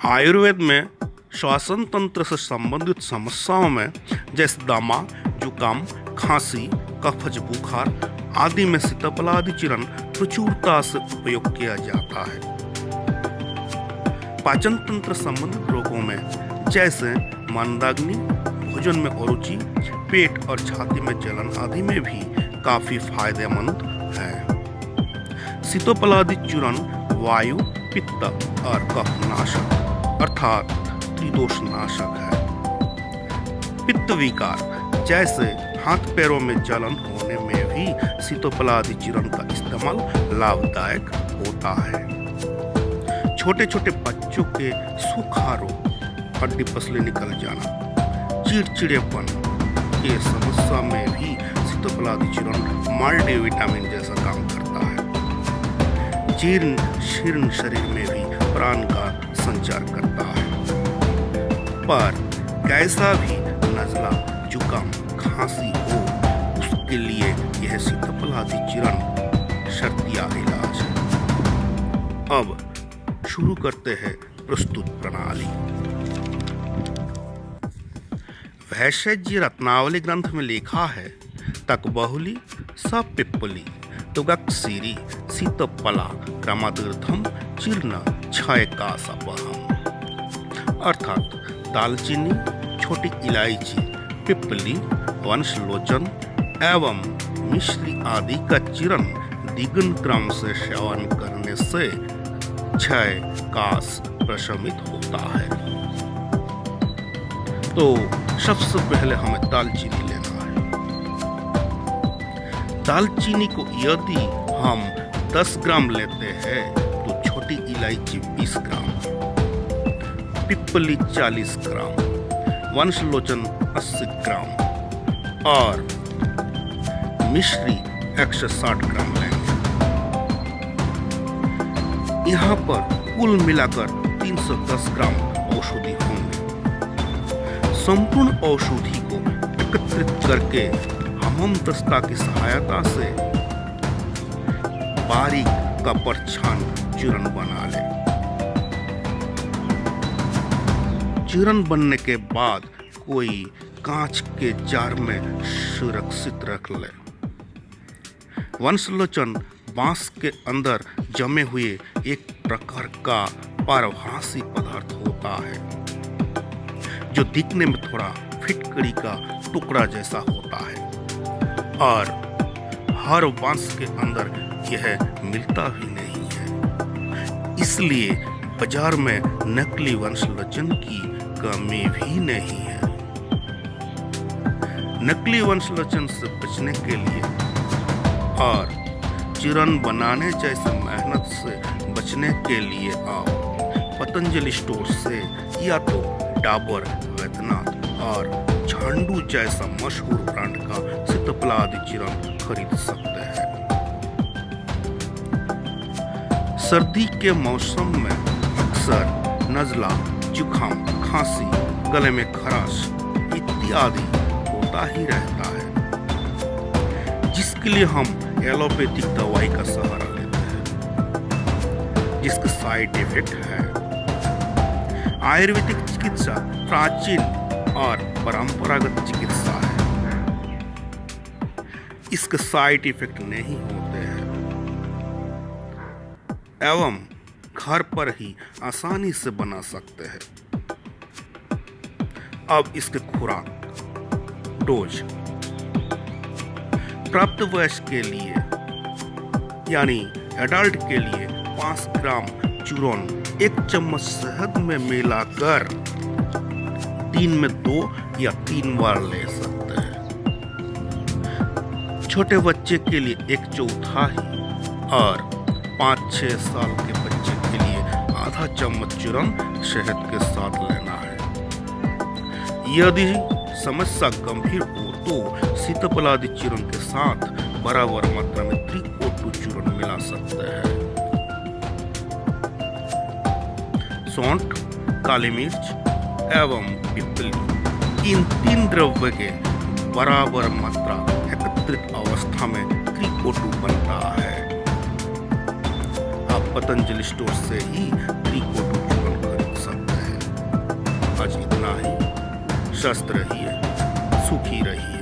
आयुर्वेद में श्वसन तंत्र से संबंधित समस्याओं में जैसे दमा, जुकाम, खांसी, कफज, बुखार आदि में सीताफलादि चूर्ण प्रचुरता से उपयोग किया जाता है। पाचन तंत्र संबंधित रोगों में जैसे मंदाग्नि, भोजन में अरुचि, पेट और छाती में जलन आदि में भी काफी फायदेमंद है। सीताफलादि चूर्ण वायु, पित्त और कफनाशक अर्थात त्रिदोष नाशक है। पित्त विकार जैसे हाथ पैरों में जलन होने में भी सीताफलादि चूर्ण का इस्तेमाल लाभदायक होता है। छोटे छोटे बच्चों के सूखा रोग, हड्डी पसली निकल जाना, चिड़चिड़ेपन के समस्या में भी सीताफलादि चूर्ण मल्टीविटामिन जैसा काम करता है। जीर्ण शीर्ण शरीर में भी प्राण का संचार करता है। पर कैसा भी नजला, जुकाम, खांसी हो, उसके लिए यह सीताफलादि चूर्ण शर्तिया इलाज है। अब शुरू करते हैं प्रस्तुत प्रणाली। वैशज्य रत्नावली ग्रंथ में लिखा है, तकबहुली सपिप्पली तुगक्सीरी सीतफला क्रमतीर्थम चूर्ण क्षय का सपहम। अर्थात दालचीनी, छोटी इलायची, पिप्पली, वंशलोचन एवं मिश्री आदि का चूर्ण द्विगुण क्रम से सेवन करने से क्षय काश प्रशमित होता है। तो सबसे पहले हमें दालचीनी लेना है। दालचीनी को यदि हम 10 ग्राम लेते हैं तो छोटी इलायची 20 ग्राम, पिप्पली 40 ग्राम, वंशलोचन 80 ग्राम और मिश्री 160 ग्राम लेंगे। यहाँ पर कुल मिलाकर 310 ग्राम औषधि होंगे। संपूर्ण औषधि को एकत्रित करके हम दस्ता की सहायता से बारीक कपर छान चूर्ण बना ले। चूर्ण बनने के बाद कोई कांच के जार में सुरक्षित रख ले। वंशलोचन बांस के अंदर जमे हुए एक प्रकार का पारभासी पदार्थ होता है जो दिखने में थोड़ा फिटकड़ी का टुकड़ा जैसा होता है और हर बांस के अंदर यह मिलता भी नहीं है। इसलिए बाजार में नकली वंशलोचन की कमी भी नहीं है। नकली वंशलोचन से बचने के लिए और चूर्ण बनाने जैसे मेहनत से बचने के लिए आप पतंजलि स्टोर से या तो डाबर, वैद्यनाथ और झांडू जैसा मशहूर ब्रांड का सीताफलादि चूर्ण खरीद सकते हैं। सर्दी के मौसम में अक्सर नजला, जुकाम, खांसी, गले में खराश इत्यादि होता ही रहता है, जिसके लिए हम एलोपैथिक दवाई का सहारा लेते हैं, जिसका साइड इफेक्ट है। आयुर्वेदिक चिकित्सा प्राचीन और परंपरागत चिकित्सा है। इसके साइड इफेक्ट नहीं होते हैं एवं घर पर ही आसानी से बना सकते हैं। अब इसके खुराक डोज प्राप्त वयस्क के लिए यानी एडल्ट के लिए 5 ग्राम चूर्ण 1 चम्मच शहद में मिलाकर दिन में 2 या 3 बार ले सकते हैं। छोटे बच्चे के लिए 1/4 और 5-6 साल के बच्चे के लिए आधा चम्मच चूर्ण शहद के साथ लेना है। यदि समस्या गंभीर हो तो सीताफलादि चूर्ण के साथ बराबर मात्रा में त्रिकोटु चूर्ण मिला सकते हैं। सौंठ, काली मिर्च एवं पिप्पली इन 3 द्रव्य के बराबर मात्रा एकत्रित अवस्था में त्रिकोटु बनता है। आप पतंजलि स्टोर से ही त्रिकोटु चूर्ण खरीद सकते हैं। स्वस्थ रहिए, सुखी रहिए।